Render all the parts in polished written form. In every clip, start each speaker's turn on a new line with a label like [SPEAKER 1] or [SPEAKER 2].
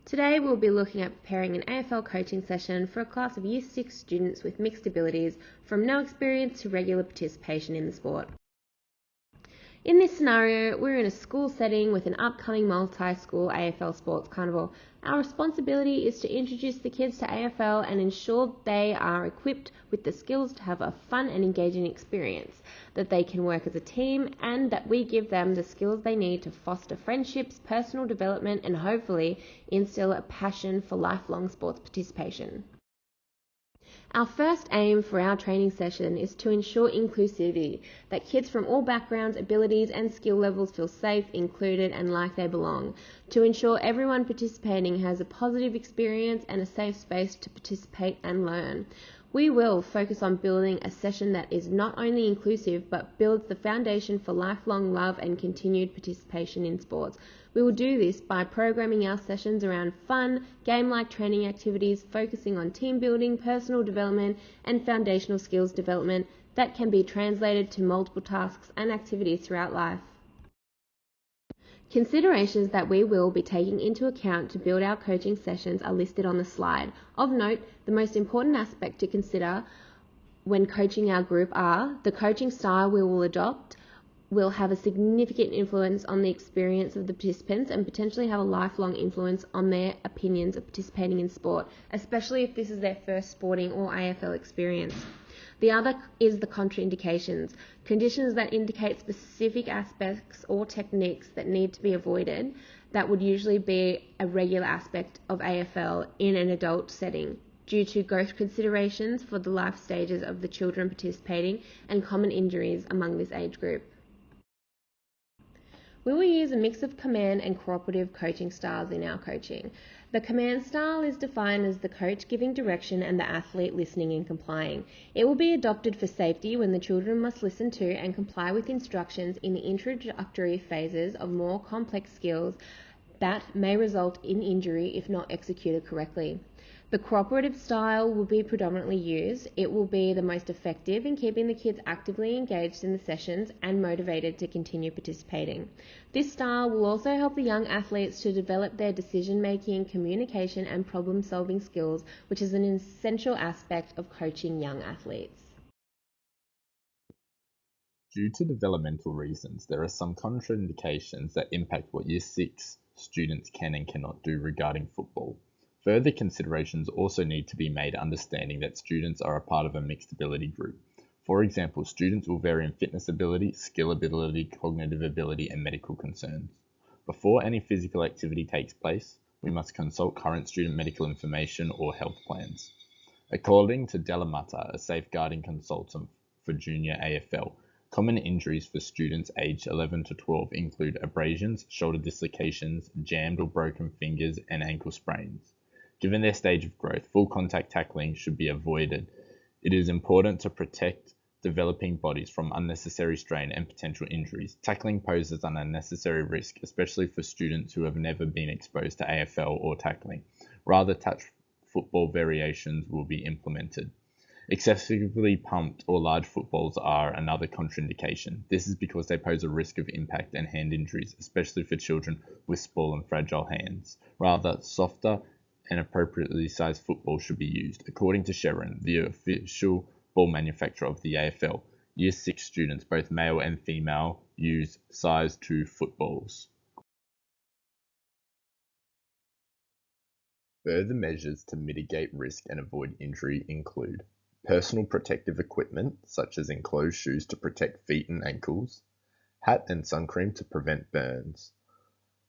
[SPEAKER 1] Today we'll be looking at preparing an AFL coaching session for a class of Year 6 students with mixed abilities from no experience to regular participation in the sport. In this scenario, we're in a school setting with an upcoming multi-school AFL Sports Carnival. Our responsibility is to introduce the kids to AFL and ensure they are equipped with the skills to have a fun and engaging experience, that they can work as a team, and that we give them the skills they need to foster friendships, personal development, and hopefully instill a passion for lifelong sports participation. Our first aim for our training session is to ensure inclusivity, that kids from all backgrounds, abilities and skill levels feel safe, included and like they belong, to ensure everyone participating has a positive experience and a safe space to participate and learn. We will focus on building a session that is not only inclusive but builds the foundation for lifelong love and continued participation in sports. We will do this by programming our sessions around fun, game-like training activities focusing on team building, personal development and foundational skills development that can be translated to multiple tasks and activities throughout life. Considerations that we will be taking into account to build our coaching sessions are listed on the slide. Of note, the most important aspect to consider when coaching our group are the coaching style we will adopt will have a significant influence on the experience of the participants and potentially have a lifelong influence on their opinions of participating in sport, especially if this is their first sporting or AFL experience. The other is the contraindications, conditions that indicate specific aspects or techniques that need to be avoided that would usually be a regular aspect of AFL in an adult setting due to growth considerations for the life stages of the children participating and common injuries among this age group. We will use a mix of command and cooperative coaching styles in our coaching. The command style is defined as the coach giving direction and the athlete listening and complying. It will be adopted for safety when the children must listen to and comply with instructions in the introductory phases of more complex skills that may result in injury if not executed correctly. The cooperative style will be predominantly used. It will be the most effective in keeping the kids actively engaged in the sessions and motivated to continue participating. This style will also help the young athletes to develop their decision-making, communication and problem-solving skills, which is an essential aspect of coaching young athletes.
[SPEAKER 2] Due to developmental reasons, there are some contraindications that impact what Year 6 students can and cannot do regarding football. Further considerations also need to be made, understanding that students are a part of a mixed ability group. For example, students will vary in fitness ability, skill ability, cognitive ability, and medical concerns. Before any physical activity takes place, we must consult current student medical information or health plans. According to Della Mata, a safeguarding consultant for junior AFL, common injuries for students aged 11 to 12 include abrasions, shoulder dislocations, jammed or broken fingers, and ankle sprains. Given their stage of growth, full contact tackling should be avoided. It is important to protect developing bodies from unnecessary strain and potential injuries. Tackling poses an unnecessary risk, especially for students who have never been exposed to AFL or tackling. Rather, touch football variations will be implemented. Excessively pumped or large footballs are another contraindication. This is because they pose a risk of impact and hand injuries, especially for children with small and fragile hands. Rather, softer and appropriately sized football should be used. According to Sharon, the official ball manufacturer of the AFL, Year 6 students, both male and female, use size 2 footballs. Further measures to mitigate risk and avoid injury include personal protective equipment, such as enclosed shoes to protect feet and ankles, hat and sun cream to prevent burns,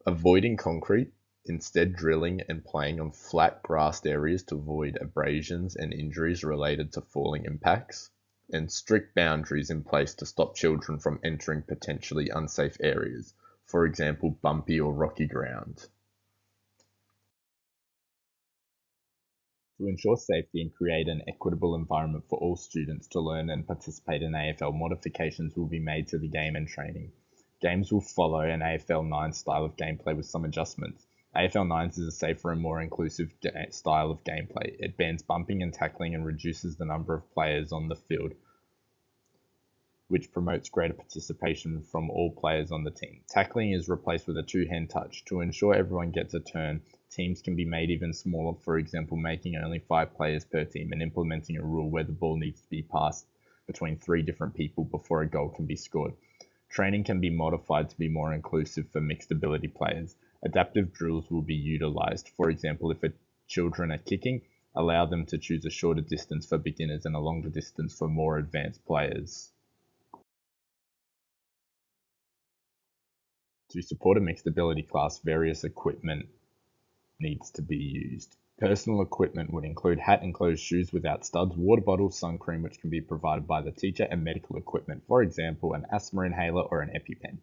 [SPEAKER 2] avoiding concrete, instead drilling and playing on flat grassed areas to avoid abrasions and injuries related to falling impacts, and strict boundaries in place to stop children from entering potentially unsafe areas, for example bumpy or rocky ground. To ensure safety and create an equitable environment for all students to learn and participate in AFL, modifications will be made to the game and training. Games will follow an AFL 9 style of gameplay with some adjustments. AFL 9s is a safer and more inclusive style of gameplay. It bans bumping and tackling and reduces the number of players on the field. which promotes greater participation from all players on the team. Tackling is replaced with a two-hand touch. To ensure everyone gets a turn, teams can be made even smaller, for example, making only 5 players per team and implementing a rule where the ball needs to be passed between 3 different people before a goal can be scored. Training can be modified to be more inclusive for mixed ability players. Adaptive drills will be utilized. For example, if children are kicking, allow them to choose a shorter distance for beginners and a longer distance for more advanced players. To support a mixed ability class, various equipment needs to be used. Personal equipment would include hat and closed shoes without studs, water bottles, sun cream, which can be provided by the teacher, and medical equipment, for example, an asthma inhaler or an EpiPen.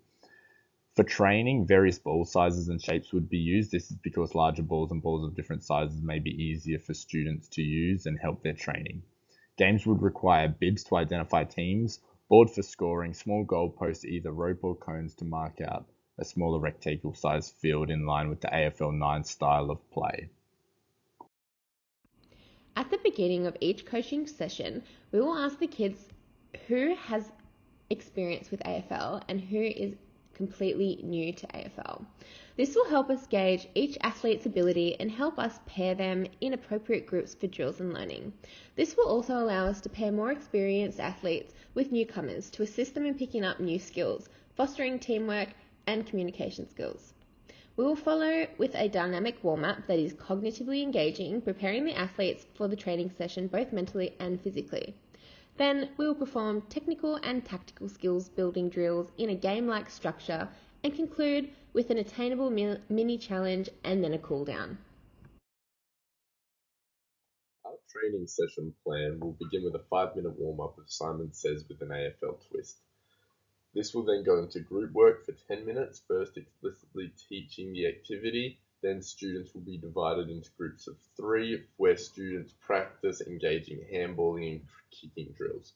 [SPEAKER 2] For training, various ball sizes and shapes would be used. This is because larger balls and balls of different sizes may be easier for students to use and help their training. Games would require bibs to identify teams, board for scoring, small goalposts, either rope or cones to mark out a smaller rectangle-sized field in line with the AFL 9 style of play.
[SPEAKER 1] At the beginning of each coaching session, we will ask the kids who has experience with AFL and who is completely new to AFL. This will help us gauge each athlete's ability and help us pair them in appropriate groups for drills and learning. This will also allow us to pair more experienced athletes with newcomers to assist them in picking up new skills, fostering teamwork and communication skills. We will follow with a dynamic warm-up that is cognitively engaging, preparing the athletes for the training session both mentally and physically. Then we will perform technical and tactical skills building drills in a game-like structure and conclude with an attainable mini challenge and then a cool down.
[SPEAKER 2] Our training session plan will begin with a 5-minute warm-up of Simon Says with an AFL twist. This will then go into group work for 10 minutes, first explicitly teaching the activity, then students will be divided into groups of 3 where students practice engaging handballing and kicking drills.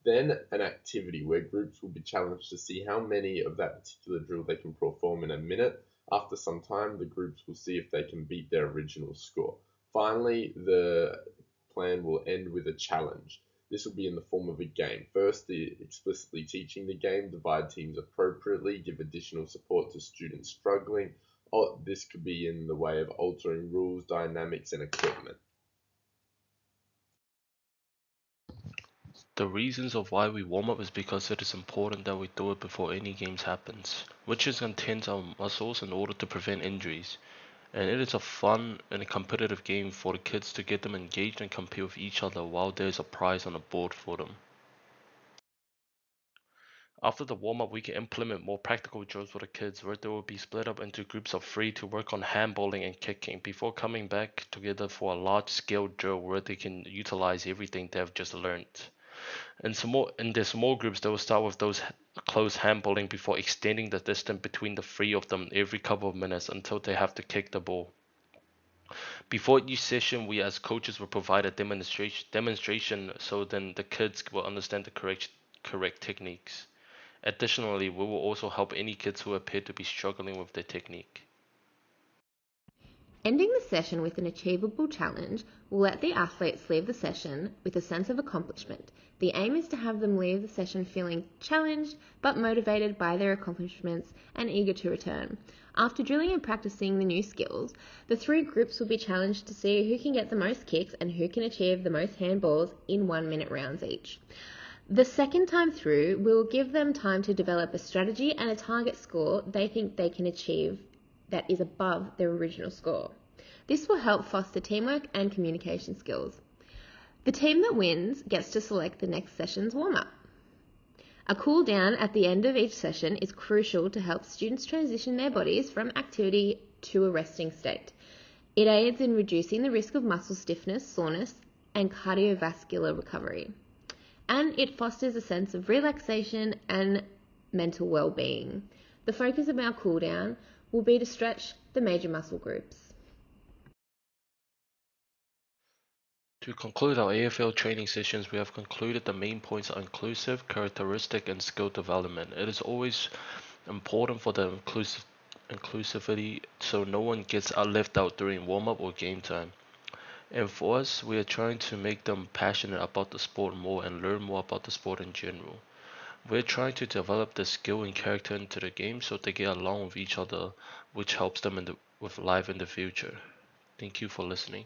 [SPEAKER 2] Then an activity where groups will be challenged to see how many of that particular drill they can perform in a minute. After some time, the groups will see if they can beat their original score. Finally, the plan will end with a challenge. This will be in the form of a game. First, explicitly teaching the game, divide teams appropriately, give additional support to students struggling. This could be in the way of altering rules, dynamics, and equipment.
[SPEAKER 3] The reasons of why we warm up is because it is important that we do it before any games happens, which is contains our muscles in order to prevent injuries. And it is a fun and a competitive game for the kids to get them engaged and compete with each other while there's a prize on the board for them. After the warm-up, we can implement more practical drills for the kids where they will be split up into groups of 3 to work on handballing and kicking before coming back together for a large-scale drill where they can utilize everything they have just learned. In their small groups, they will start with those close handballing before extending the distance between the 3 of them every couple of minutes until they have to kick the ball. Before each session, we as coaches will provide a demonstration so then the kids will understand the correct techniques. Additionally, we will also help any kids who appear to be struggling with their technique.
[SPEAKER 1] Ending the session with an achievable challenge will let the athletes leave the session with a sense of accomplishment. The aim is to have them leave the session feeling challenged but motivated by their accomplishments and eager to return. After drilling and practicing the new skills, the 3 groups will be challenged to see who can get the most kicks and who can achieve the most handballs in 1-minute rounds each. The second time through, we'll give them time to develop a strategy and a target score they think they can achieve that is above their original score. This will help foster teamwork and communication skills. The team that wins gets to select the next session's warm-up. A cool down at the end of each session is crucial to help students transition their bodies from activity to a resting state. It aids in reducing the risk of muscle stiffness, soreness, and cardiovascular recovery. And it fosters a sense of relaxation and mental well-being. The focus of our cool down will be to stretch the major muscle groups.
[SPEAKER 3] To conclude our AFL training sessions, we have concluded the main points are inclusive, characteristic, and skill development. It is always important for the inclusivity so no one gets left out during warm-up or game time. And for us, we are trying to make them passionate about the sport more and learn more about the sport in general. We're trying to develop the skill and character into the game so they get along with each other, which helps them with life in the future. Thank you for listening.